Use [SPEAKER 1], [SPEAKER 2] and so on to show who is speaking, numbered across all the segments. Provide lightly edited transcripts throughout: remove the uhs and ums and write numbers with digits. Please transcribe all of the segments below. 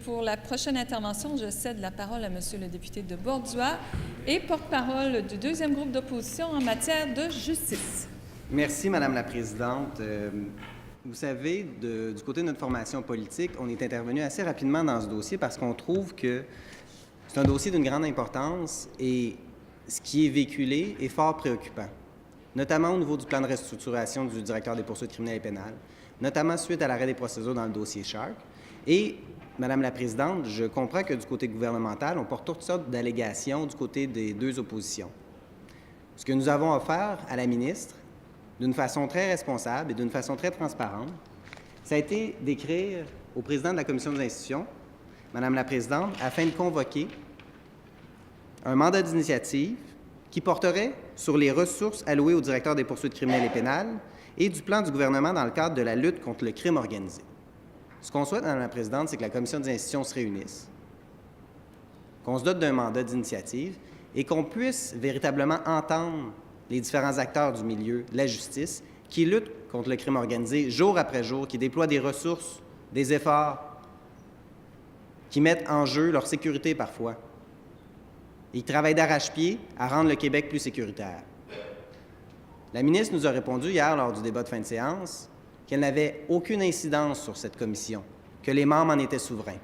[SPEAKER 1] Pour la prochaine intervention, je cède la parole à Monsieur le député de Borduas et porte-parole du deuxième groupe d'opposition en matière de justice.
[SPEAKER 2] Merci, Madame la Présidente. Vous savez, du côté de notre formation politique, on est intervenu assez rapidement dans ce dossier parce qu'on trouve que c'est un dossier d'une grande importance et ce qui est véhiculé est fort préoccupant, notamment au niveau du plan de restructuration du directeur des poursuites criminelles et pénales, notamment suite à l'arrêt des procédures dans le dossier Shark. Et, Madame la Présidente, je comprends que du côté gouvernemental, on porte toutes sortes d'allégations du côté des deux oppositions. Ce que nous avons offert à la ministre, d'une façon très responsable et d'une façon très transparente, ça a été d'écrire au président de la Commission des institutions, Madame la Présidente, afin de convoquer un mandat d'initiative qui porterait sur les ressources allouées au directeur des poursuites criminelles et pénales et du plan du gouvernement dans le cadre de la lutte contre le crime organisé. Ce qu'on souhaite, Madame la Présidente, c'est que la Commission des institutions se réunisse, qu'on se dote d'un mandat d'initiative et qu'on puisse véritablement entendre les différents acteurs du milieu de la justice qui luttent contre le crime organisé jour après jour, qui déploient des ressources, des efforts, qui mettent en jeu leur sécurité parfois. Ils travaillent d'arrache-pied à rendre le Québec plus sécuritaire. La ministre nous a répondu hier lors du débat de fin de séance qu'elle n'avait aucune incidence sur cette commission, que les membres en étaient souverains.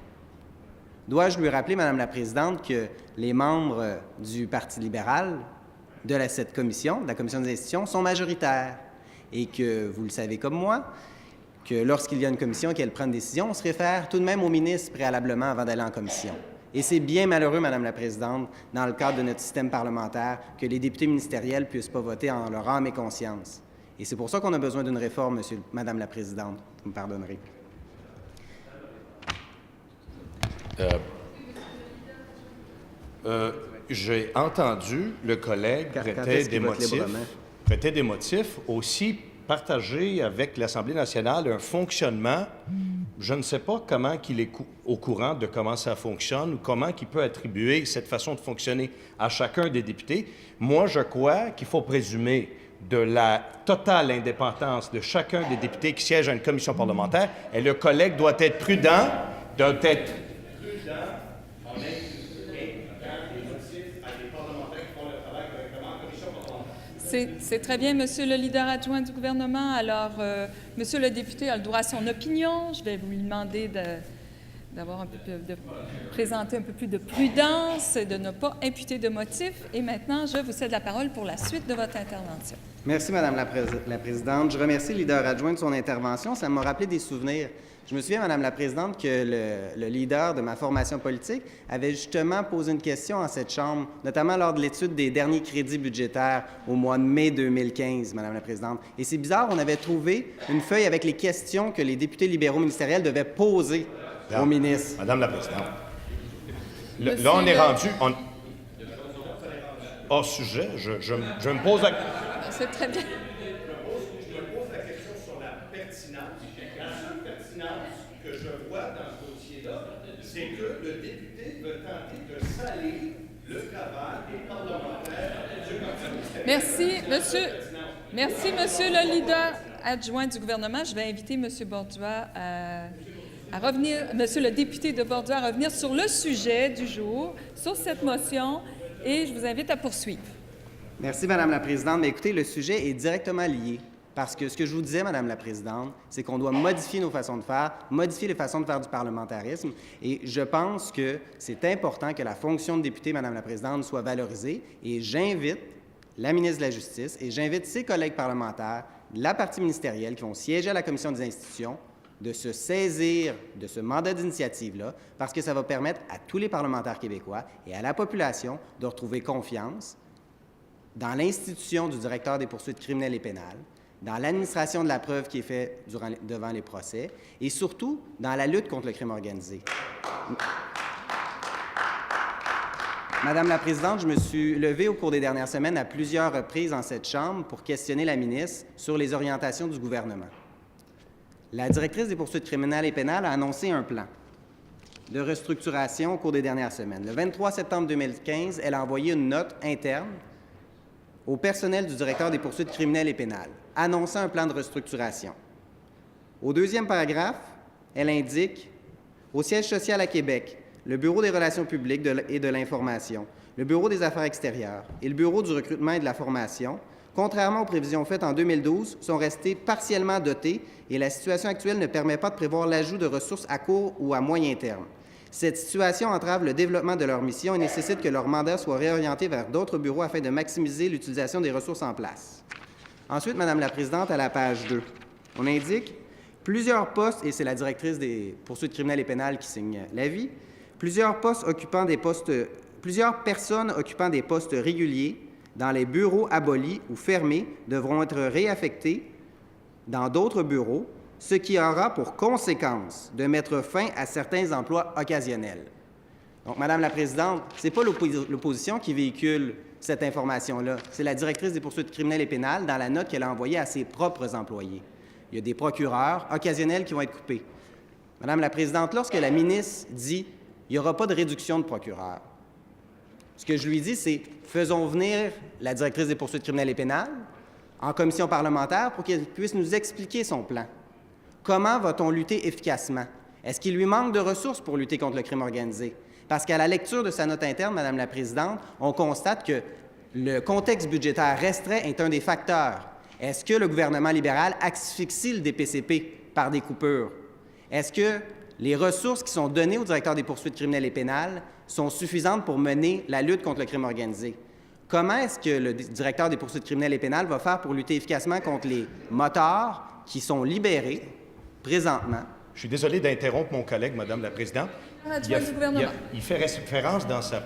[SPEAKER 2] Dois-je lui rappeler, Madame la Présidente, que les membres du Parti libéral de cette commission, de la Commission des institutions, sont majoritaires et que, vous le savez comme moi, que lorsqu'il y a une commission et qu'elle prend une décision, on se réfère tout de même au ministre préalablement avant d'aller en commission. Et c'est bien malheureux, Madame la Présidente, dans le cadre de notre système parlementaire, que les députés ministériels ne puissent pas voter en leur âme et conscience. Et c'est pour ça qu'on a besoin d'une réforme, Madame la Présidente. Vous me pardonnerez.
[SPEAKER 3] J'ai entendu le collègue prêter des motifs aussi partagés avec l'Assemblée nationale, un fonctionnement. Je ne sais pas comment il est au courant de comment ça fonctionne ou comment il peut attribuer cette façon de fonctionner à chacun des députés. Moi, je crois qu'il faut présumer de la totale indépendance de chacun des députés qui siègent à une commission parlementaire et le collègue doit être prudent, en
[SPEAKER 1] C'est très bien, Monsieur le leader adjoint du gouvernement. Alors, Monsieur le député a le droit à son opinion. Je vais vous demander de présenter un peu plus de prudence et de ne pas imputer de motifs. Et maintenant, je vous cède la parole pour la suite de votre intervention.
[SPEAKER 2] Merci, Madame la Présidente. Je remercie le leader adjoint de son intervention. Ça m'a rappelé des souvenirs. Je me souviens, Madame la Présidente, que le leader de ma formation politique avait justement posé une question en cette Chambre, notamment lors de l'étude des derniers crédits budgétaires au mois de mai 2015, Madame la Présidente. Et c'est bizarre, on avait trouvé une feuille avec les questions que les députés libéraux ministériels devaient poser au ministre.
[SPEAKER 3] Madame la Présidente. Là, on est rendu... Hors sujet, je me pose la...
[SPEAKER 1] C'est très bien.
[SPEAKER 3] Je me pose la question sur la pertinence. La seule pertinence que je vois dans ce dossier-là, c'est que le député veut tenter de salir le travail des parlementaires du Parti.
[SPEAKER 1] Merci, Monsieur le leader adjoint du gouvernement. Je vais inviter Monsieur Borduas à revenir, Monsieur le député de Borduas à revenir sur le sujet du jour, sur cette motion, et je vous invite à poursuivre.
[SPEAKER 2] Merci, Madame la Présidente. Mais écoutez, le sujet est directement lié. Parce que ce que je vous disais, Madame la Présidente, c'est qu'on doit modifier nos façons de faire, modifier les façons de faire du parlementarisme. Et je pense que c'est important que la fonction de député, Madame la Présidente, soit valorisée. Et j'invite la ministre de la Justice et j'invite ses collègues parlementaires, la partie ministérielle qui vont siéger à la Commission des institutions, de se saisir de ce mandat d'initiative-là, parce que ça va permettre à tous les parlementaires québécois et à la population de retrouver confiance dans l'institution du directeur des poursuites criminelles et pénales, dans l'administration de la preuve qui est faite devant les procès et surtout dans la lutte contre le crime organisé. Madame la Présidente, je me suis levé au cours des dernières semaines à plusieurs reprises en cette Chambre pour questionner la ministre sur les orientations du gouvernement. La directrice des poursuites criminelles et pénales a annoncé un plan de restructuration au cours des dernières semaines. Le 23 septembre 2015, elle a envoyé une note interne au personnel du directeur des poursuites criminelles et pénales, annonçant un plan de restructuration. Au deuxième paragraphe, elle indique au siège social à Québec, le Bureau des relations publiques et de l'information, le Bureau des affaires extérieures et le Bureau du recrutement et de la formation, contrairement aux prévisions faites en 2012, sont restés partiellement dotés et la situation actuelle ne permet pas de prévoir l'ajout de ressources à court ou à moyen terme. Cette situation entrave le développement de leur mission et nécessite que leur mandat soit réorienté vers d'autres bureaux afin de maximiser l'utilisation des ressources en place. Ensuite, Madame la Présidente, à la page 2, on indique plusieurs postes, et c'est la directrice des poursuites criminelles et pénales qui signe l'avis, plusieurs personnes occupant des postes réguliers dans les bureaux abolis ou fermés devront être réaffectés dans d'autres bureaux, ce qui aura pour conséquence de mettre fin à certains emplois occasionnels. Donc, Madame la Présidente, ce n'est pas l'opposition qui véhicule cette information-là. C'est la directrice des poursuites criminelles et pénales dans la note qu'elle a envoyée à ses propres employés. Il y a des procureurs occasionnels qui vont être coupés. Madame la Présidente, lorsque la ministre dit qu'il n'y aura pas de réduction de procureurs, ce que je lui dis, c'est faisons venir la directrice des poursuites criminelles et pénales en commission parlementaire pour qu'elle puisse nous expliquer son plan. Comment va-t-on lutter efficacement? Est-ce qu'il lui manque de ressources pour lutter contre le crime organisé? Parce qu'à la lecture de sa note interne, Madame la Présidente, on constate que le contexte budgétaire restreint est un des facteurs. Est-ce que le gouvernement libéral asphyxie le DPCP par des coupures? Est-ce que les ressources qui sont données au directeur des poursuites criminelles et pénales sont suffisantes pour mener la lutte contre le crime organisé? Comment est-ce que le directeur des poursuites criminelles et pénales va faire pour lutter efficacement contre les motards qui sont libérés présentement?
[SPEAKER 3] Je suis désolé d'interrompre mon collègue, Madame la Présidente. Il fait référence dans sa...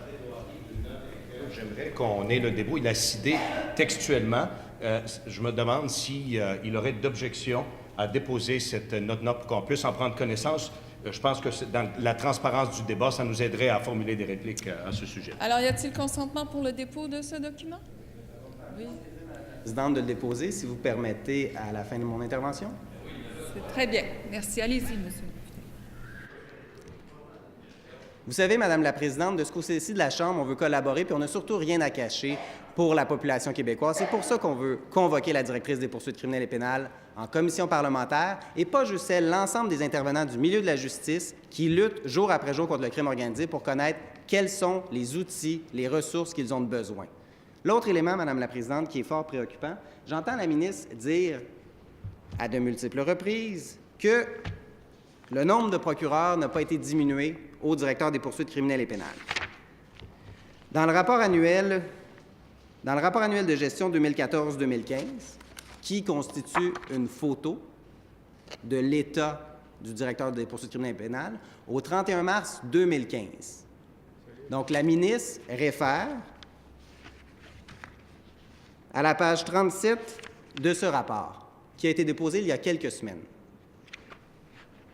[SPEAKER 3] J'aimerais qu'on ait le débat. Il a cité textuellement. Je me demande s'il aurait d'objection à déposer cette note pour qu'on puisse en prendre connaissance. Je pense que dans la transparence du débat, ça nous aiderait à formuler des répliques à ce sujet.
[SPEAKER 1] Alors, y a-t-il consentement pour le dépôt de ce document? Oui.
[SPEAKER 2] Présidente, de le déposer, si vous permettez, à la fin de mon intervention.
[SPEAKER 1] C'est très bien. Merci. Allez-y, monsieur.
[SPEAKER 2] Vous savez, Madame la Présidente, de ce côté-ci de la Chambre, on veut collaborer, puis on n'a surtout rien à cacher pour la population québécoise. C'est pour ça qu'on veut convoquer la directrice des poursuites criminelles et pénales en commission parlementaire, et pas juste elle, l'ensemble des intervenants du milieu de la justice qui luttent jour après jour contre le crime organisé pour connaître quels sont les outils, les ressources qu'ils ont besoin. L'autre élément, Madame la Présidente, qui est fort préoccupant, j'entends la ministre dire à de multiples reprises que le nombre de procureurs n'a pas été diminué au directeur des poursuites criminelles et pénales. Dans le rapport annuel de gestion 2014-2015, qui constitue une photo de l'état du directeur des poursuites criminelles et pénales, au 31 mars 2015. Donc, la ministre réfère à la page 37 de ce rapport, qui a été déposé il y a quelques semaines.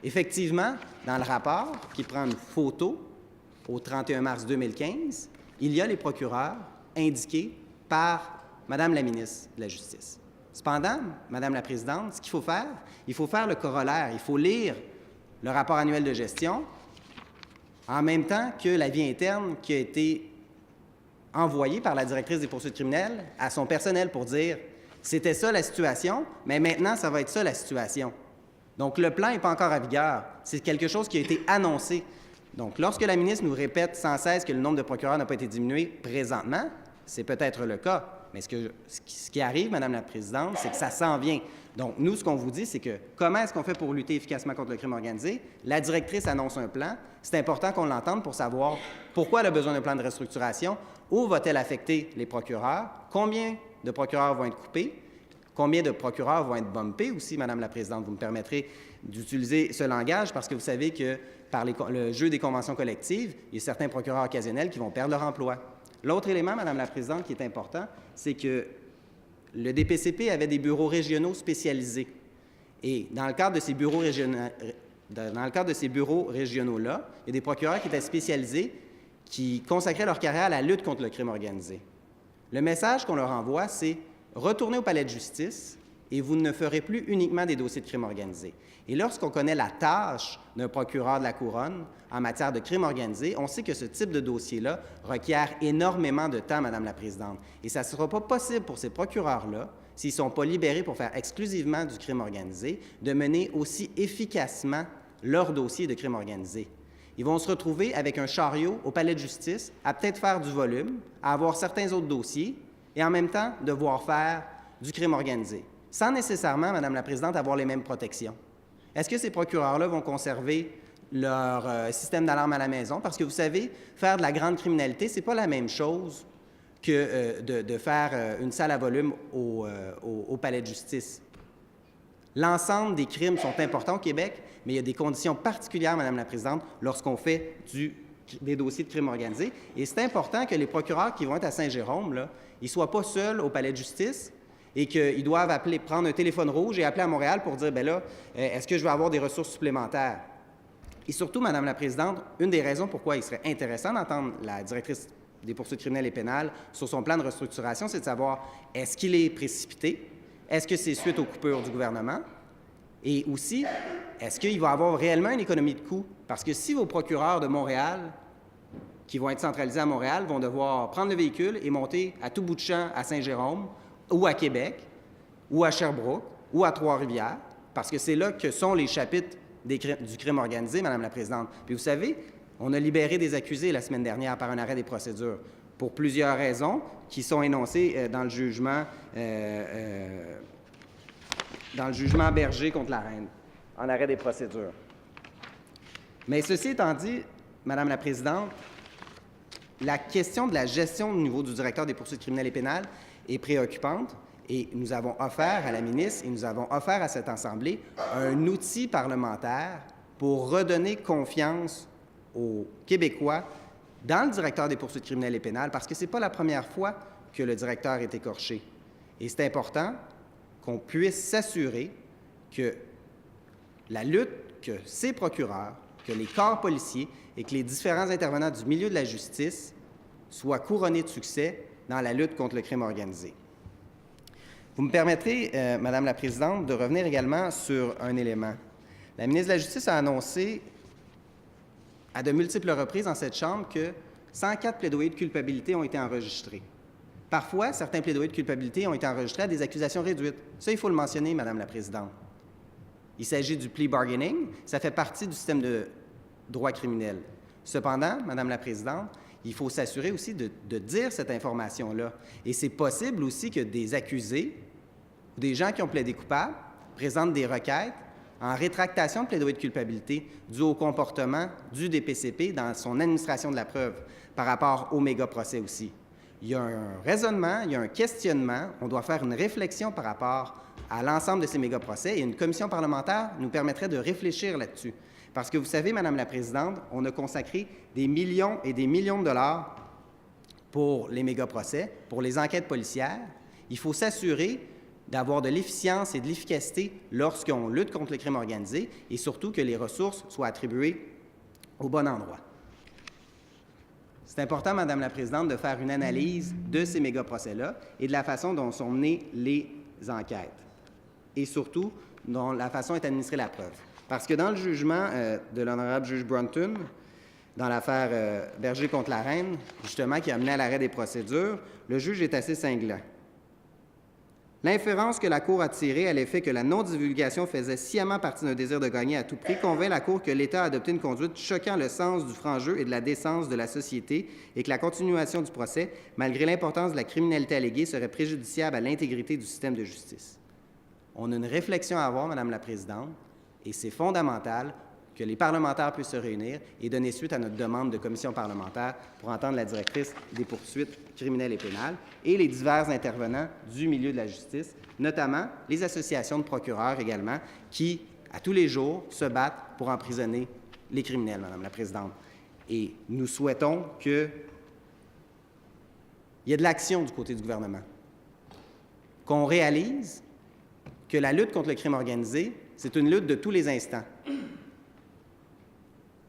[SPEAKER 2] Effectivement, dans le rapport, qui prend une photo au 31 mars 2015, il y a les procureurs indiqués par Madame la ministre de la Justice. Cependant, Madame la Présidente, ce qu'il faut faire, il faut faire le corollaire. Il faut lire le rapport annuel de gestion en même temps que l'avis interne qui a été envoyé par la directrice des poursuites criminelles à son personnel pour dire « c'était ça la situation, mais maintenant, ça va être ça la situation ». Donc, le plan n'est pas encore à vigueur. C'est quelque chose qui a été annoncé. Donc, lorsque la ministre nous répète sans cesse que le nombre de procureurs n'a pas été diminué présentement, c'est peut-être le cas. Mais ce qui arrive, Madame la Présidente, c'est que ça s'en vient. Donc, nous, ce qu'on vous dit, c'est que comment est-ce qu'on fait pour lutter efficacement contre le crime organisé? La directrice annonce un plan. C'est important qu'on l'entende pour savoir pourquoi elle a besoin d'un plan de restructuration, où va-t-elle affecter les procureurs, combien de procureurs vont être coupés, combien de procureurs vont être bumpés aussi, Madame la Présidente. Vous me permettrez d'utiliser ce langage parce que vous savez que par le jeu des conventions collectives, il y a certains procureurs occasionnels qui vont perdre leur emploi. L'autre élément, Madame la Présidente, qui est important, c'est que le DPCP avait des bureaux régionaux spécialisés. Et dans le cadre de ces bureaux régionaux-là, il y a des procureurs qui étaient spécialisés, qui consacraient leur carrière à la lutte contre le crime organisé. Le message qu'on leur envoie, c'est « retournez au palais de justice et vous ne ferez plus uniquement des dossiers de crime organisé ». Et lorsqu'on connaît la tâche d'un procureur de la Couronne en matière de crime organisé, on sait que ce type de dossier-là requiert énormément de temps, Madame la Présidente. Et ça ne sera pas possible pour ces procureurs-là, s'ils ne sont pas libérés pour faire exclusivement du crime organisé, de mener aussi efficacement leur dossier de crime organisé. ils vont se retrouver avec un chariot au palais de justice, à peut-être faire du volume, à avoir certains autres dossiers, et en même temps devoir faire du crime organisé, sans nécessairement, Madame la Présidente, avoir les mêmes protections. Est-ce que ces procureurs-là vont conserver leur système d'alarme à la maison? Parce que vous savez, faire de la grande criminalité, ce n'est pas la même chose que de faire une salle à volume au palais de justice. L'ensemble des crimes sont importants au Québec, mais il y a des conditions particulières, Madame la Présidente, lorsqu'on fait des dossiers de crime organisé. Et c'est important que les procureurs qui vont être à Saint-Jérôme, là, ils ne soient pas seuls au palais de justice et qu'ils doivent prendre un téléphone rouge et appeler à Montréal pour dire, bien là, est-ce que je vais avoir des ressources supplémentaires? Et surtout, Madame la Présidente, une des raisons pourquoi il serait intéressant d'entendre la directrice des poursuites criminelles et pénales sur son plan de restructuration, c'est de savoir, est-ce qu'il est précipité? Est-ce que c'est suite aux coupures du gouvernement? Et aussi, est-ce qu'il va y avoir réellement une économie de coûts? Parce que si vos procureurs de Montréal, qui vont être centralisés à Montréal, vont devoir prendre le véhicule et monter à tout bout de champ à Saint-Jérôme, ou à Québec, ou à Sherbrooke, ou à Trois-Rivières, parce que c'est là que sont les chapitres du crime organisé, Madame la Présidente. Puis vous savez, on a libéré des accusés la semaine dernière par un arrêt des procédures pour plusieurs raisons qui sont énoncées dans le jugement Berger contre la Reine, en arrêt des procédures. Mais ceci étant dit, Madame la Présidente, la question de la gestion au niveau du directeur des poursuites criminelles et pénales est préoccupante et nous avons offert à la ministre et nous avons offert à cette Assemblée un outil parlementaire pour redonner confiance aux Québécois dans le directeur des poursuites criminelles et pénales parce que ce n'est pas la première fois que le directeur est écorché. Et c'est important qu'on puisse s'assurer que la lutte que ces procureurs, que les corps policiers et que les différents intervenants du milieu de la justice soient couronnés de succès dans la lutte contre le crime organisé. Vous me permettrez, Madame la Présidente, de revenir également sur un élément. La ministre de la Justice a annoncé à de multiples reprises dans cette Chambre que 104 plaidoyers de culpabilité ont été enregistrés. Parfois, certains plaidoyers de culpabilité ont été enregistrés à des accusations réduites. Ça, il faut le mentionner, Madame la Présidente. Il s'agit du plea bargaining. Ça fait partie du système de droit criminel. Cependant, Madame la Présidente, il faut s'assurer aussi de dire cette information-là. Et c'est possible aussi que des accusés ou des gens qui ont plaidé coupables présentent des requêtes en rétractation de plaidoyer de culpabilité dû au comportement du DPCP dans son administration de la preuve par rapport au méga-procès aussi. Il y a un raisonnement, il y a un questionnement, on doit faire une réflexion par rapport à l'ensemble de ces méga-procès et une commission parlementaire nous permettrait de réfléchir là-dessus. Parce que vous savez, Madame la Présidente, on a consacré des millions et des millions de dollars pour les méga-procès, pour les enquêtes policières. Il faut s'assurer d'avoir de l'efficience et de l'efficacité lorsqu'on lutte contre le crime organisé et surtout que les ressources soient attribuées au bon endroit. C'est important, Madame la Présidente, de faire une analyse de ces méga-procès-là et de la façon dont sont menées les enquêtes et surtout dont la façon est administrée la preuve. Parce que dans le jugement de l'honorable juge Brunton, dans l'affaire Berger contre la Reine, justement, qui a mené à l'arrêt des procédures, le juge est assez cinglant. L'inférence que la Cour a tirée à l'effet que la non-divulgation faisait sciemment partie d'un désir de gagner à tout prix convainc la Cour que l'État a adopté une conduite choquant le sens du franc-jeu et de la décence de la société et que la continuation du procès, malgré l'importance de la criminalité alléguée, serait préjudiciable à l'intégrité du système de justice. On a une réflexion à avoir, Madame la Présidente, et c'est fondamental que les parlementaires puissent se réunir et donner suite à notre demande de commission parlementaire pour entendre la directrice des poursuites criminelles et pénales et les divers intervenants du milieu de la justice, notamment les associations de procureurs également, qui, à tous les jours, se battent pour emprisonner les criminels, Madame la Présidente. Et nous souhaitons qu'il y ait de l'action du côté du gouvernement, qu'on réalise que la lutte contre le crime organisé, c'est une lutte de tous les instants.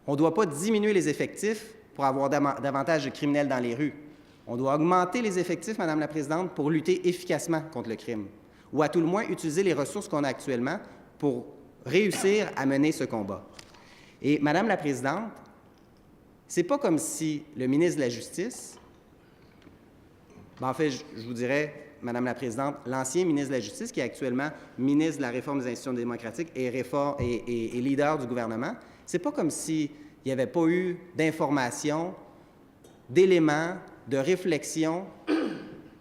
[SPEAKER 2] On ne doit pas diminuer les effectifs pour avoir davantage de criminels dans les rues. On doit augmenter les effectifs, Madame la Présidente, pour lutter efficacement contre le crime, ou à tout le moins utiliser les ressources qu'on a actuellement pour réussir à mener ce combat. Et, Madame la Présidente, c'est pas comme si le ministre de la Justice, en fait, je vous dirais, Madame la Présidente, l'ancien ministre de la Justice, qui est actuellement ministre de la Réforme des institutions démocratiques et leader du gouvernement, c'est pas comme si il n'y avait pas eu d'informations, d'éléments, de réflexion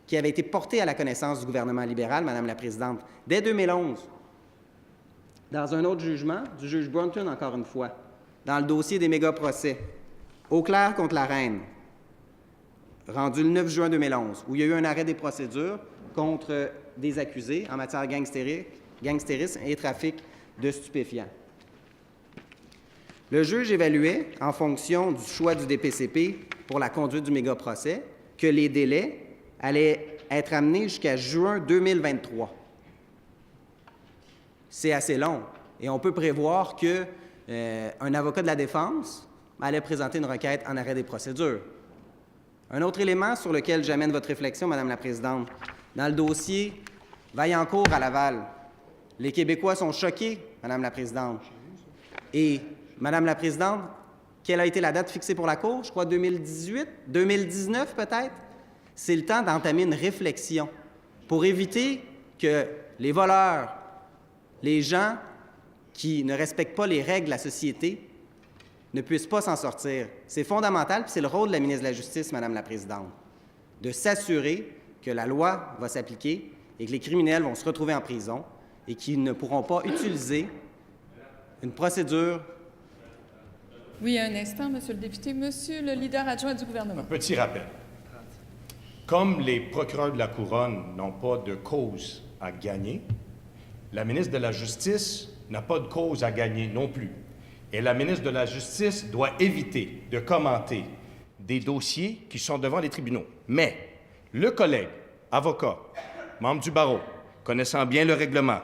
[SPEAKER 2] qui avaient été portés à la connaissance du gouvernement libéral, Madame la Présidente, dès 2011. Dans un autre jugement, du juge Brunton, encore une fois, dans le dossier des méga-procès, Auclair contre la Reine, rendu le 9 juin 2011, où il y a eu un arrêt des procédures contre des accusés en matière gangstérisme et trafic de stupéfiants. Le juge évaluait, en fonction du choix du DPCP pour la conduite du méga-procès, que les délais allaient être amenés jusqu'à juin 2023. C'est assez long. Et on peut prévoir qu'un avocat de la défense allait présenter une requête en arrêt des procédures. Un autre élément sur lequel j'amène votre réflexion, Madame la Présidente, dans le dossier Vaillancourt à Laval, les Québécois sont choqués, Madame la Présidente. Et, Madame la Présidente, quelle a été la date fixée pour la Cour? Je crois 2018, 2019 peut-être? C'est le temps d'entamer une réflexion pour éviter que les voleurs, les gens qui ne respectent pas les règles de la société ne puissent pas s'en sortir. C'est fondamental, puis c'est le rôle de la ministre de la Justice, Madame la Présidente, de s'assurer que la loi va s'appliquer et que les criminels vont se retrouver en prison et qu'ils ne pourront pas utiliser une procédure.
[SPEAKER 1] Oui, un instant, Monsieur le député. Monsieur le leader adjoint du gouvernement.
[SPEAKER 3] Un petit rappel. Comme les procureurs de la Couronne n'ont pas de cause à gagner, la ministre de la Justice n'a pas de cause à gagner non plus. Et la ministre de la Justice doit éviter de commenter des dossiers qui sont devant les tribunaux. Mais le collègue, avocat, membre du barreau, connaissant bien le règlement,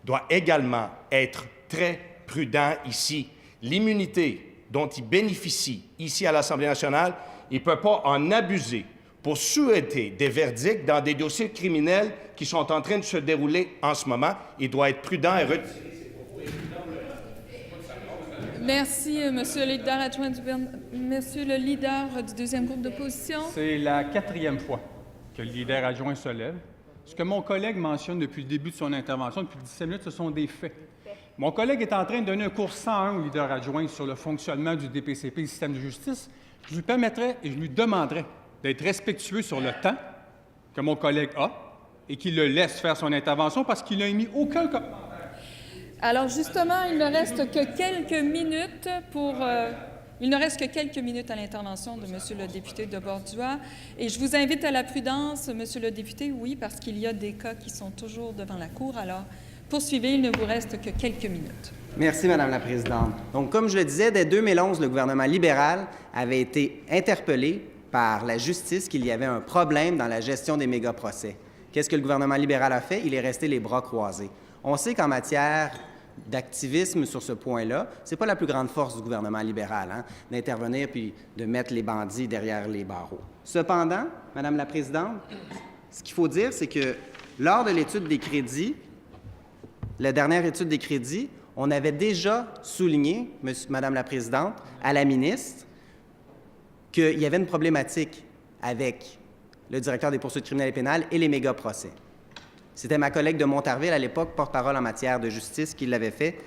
[SPEAKER 3] doit également être très prudent ici. L'immunité dont il bénéficie ici à l'Assemblée nationale, il ne peut pas en abuser pour souhaiter des verdicts dans des dossiers criminels qui sont en train de se dérouler en ce moment. Il doit être prudent et retirer ses propos.
[SPEAKER 1] Merci, Monsieur le leader adjoint du gouvernement. Monsieur le leader du deuxième groupe d'opposition.
[SPEAKER 4] C'est la 4e fois que le leader adjoint se lève. Ce que mon collègue mentionne depuis le début de son intervention, depuis 17 minutes, ce sont des faits. Mon collègue est en train de donner un cours 101 au leader adjoint sur le fonctionnement du DPCP, le système de justice. Je lui permettrais et je lui demanderais d'être respectueux sur le temps que mon collègue a et qu'il le laisse faire son intervention parce qu'il n'a émis aucun commentaire.
[SPEAKER 1] Alors justement, il ne reste que quelques minutes à l'intervention de Monsieur le député de Bordua. Et je vous invite à la prudence, Monsieur le député, oui, parce qu'il y a des cas qui sont toujours devant la Cour. Alors, poursuivez, il ne vous reste que quelques minutes.
[SPEAKER 2] Merci, Madame la Présidente. Donc, comme je le disais, dès 2011, le gouvernement libéral avait été interpellé par la justice qu'il y avait un problème dans la gestion des méga-procès. Qu'est-ce que le gouvernement libéral a fait? Il est resté les bras croisés. On sait qu'en matière d'activisme sur ce point-là, ce n'est pas la plus grande force du gouvernement libéral, d'intervenir puis de mettre les bandits derrière les barreaux. Cependant, Madame la Présidente, ce qu'il faut dire, c'est que lors de l'étude des crédits, la dernière étude des crédits, on avait déjà souligné, Madame la Présidente, à la ministre, qu'il y avait une problématique avec le directeur des poursuites criminelles et pénales et les méga-procès. C'était ma collègue de Montarville, à l'époque, porte-parole en matière de justice, qui l'avait fait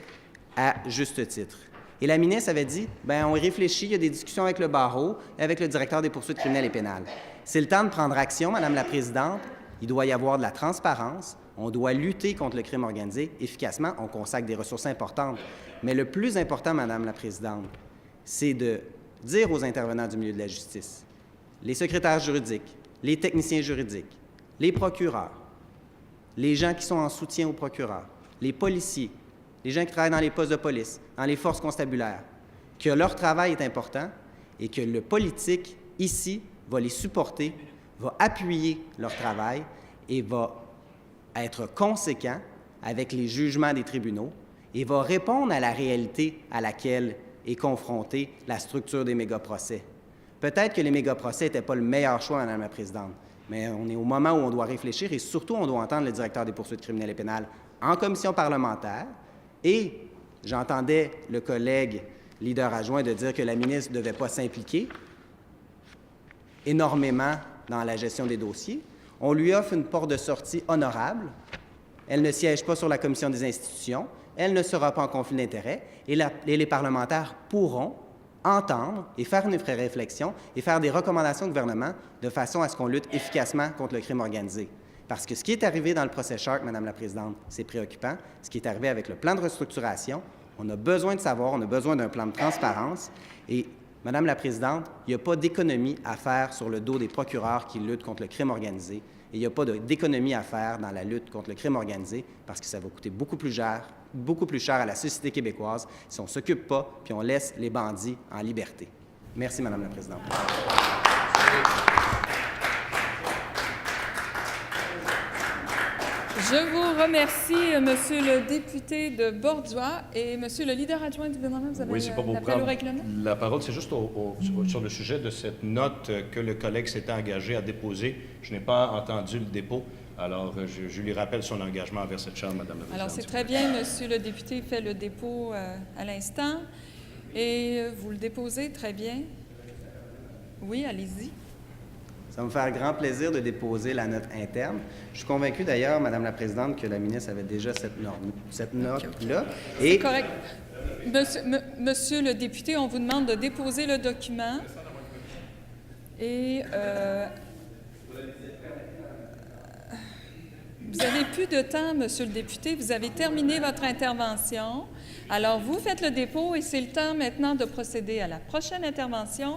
[SPEAKER 2] à juste titre. Et la ministre avait dit, bien, on réfléchit, il y a des discussions avec le barreau, avec le directeur des poursuites criminelles et pénales. C'est le temps de prendre action, Madame la Présidente. Il doit y avoir de la transparence. On doit lutter contre le crime organisé efficacement. On consacre des ressources importantes. Mais le plus important, Madame la Présidente, c'est de dire aux intervenants du milieu de la justice, les secrétaires juridiques, les techniciens juridiques, les procureurs, les gens qui sont en soutien aux procureurs, les policiers, les gens qui travaillent dans les postes de police, dans les forces constabulaires, que leur travail est important et que le politique, ici, va les supporter, va appuyer leur travail et va être conséquent avec les jugements des tribunaux et va répondre à la réalité à laquelle est confrontée la structure des méga-procès. Peut-être que les méga-procès n'étaient pas le meilleur choix, Madame la Présidente, mais on est au moment où on doit réfléchir et surtout, on doit entendre le directeur des poursuites criminelles et pénales en commission parlementaire. Et j'entendais le collègue leader adjoint de dire que la ministre ne devait pas s'impliquer énormément dans la gestion des dossiers. On lui offre une porte de sortie honorable. Elle ne siège pas sur la commission des institutions. Elle ne sera pas en conflit d'intérêts. Et les parlementaires pourront entendre et faire une vraie réflexion et faire des recommandations au gouvernement de façon à ce qu'on lutte efficacement contre le crime organisé. Parce que ce qui est arrivé dans le procès Shark, Madame la Présidente, c'est préoccupant. Ce qui est arrivé avec le plan de restructuration, on a besoin de savoir, on a besoin d'un plan de transparence. Et, Madame la Présidente, il n'y a pas d'économie à faire sur le dos des procureurs qui luttent contre le crime organisé. Et il n'y a pas d'économie à faire dans la lutte contre le crime organisé parce que ça va coûter beaucoup plus cher à la société québécoise si on ne s'occupe pas puis on laisse les bandits en liberté. Merci, Madame la Présidente.
[SPEAKER 1] Je vous remercie, Monsieur le député de Borduas. Et Monsieur le leader adjoint du gouvernement, vous avez l'appel au règlement?
[SPEAKER 3] La parole, c'est juste sur le sujet de cette note que le collègue s'était engagé à déposer. Je n'ai pas entendu le dépôt. Alors, je lui rappelle son engagement envers cette Chambre, Madame la Présidente.
[SPEAKER 1] Alors, c'est très bien. Monsieur le député fait le dépôt à l'instant. Et vous le déposez, très bien. Oui, allez-y.
[SPEAKER 2] Ça va me faire grand plaisir de déposer la note interne. Je suis convaincu d'ailleurs, Madame la Présidente, que la ministre avait déjà cette note-là.
[SPEAKER 1] C'est correct. Monsieur le député, on vous demande de déposer le document. Et vous n'avez plus de temps, Monsieur le député. Vous avez terminé votre intervention. Alors, vous faites le dépôt et c'est le temps maintenant de procéder à la prochaine intervention.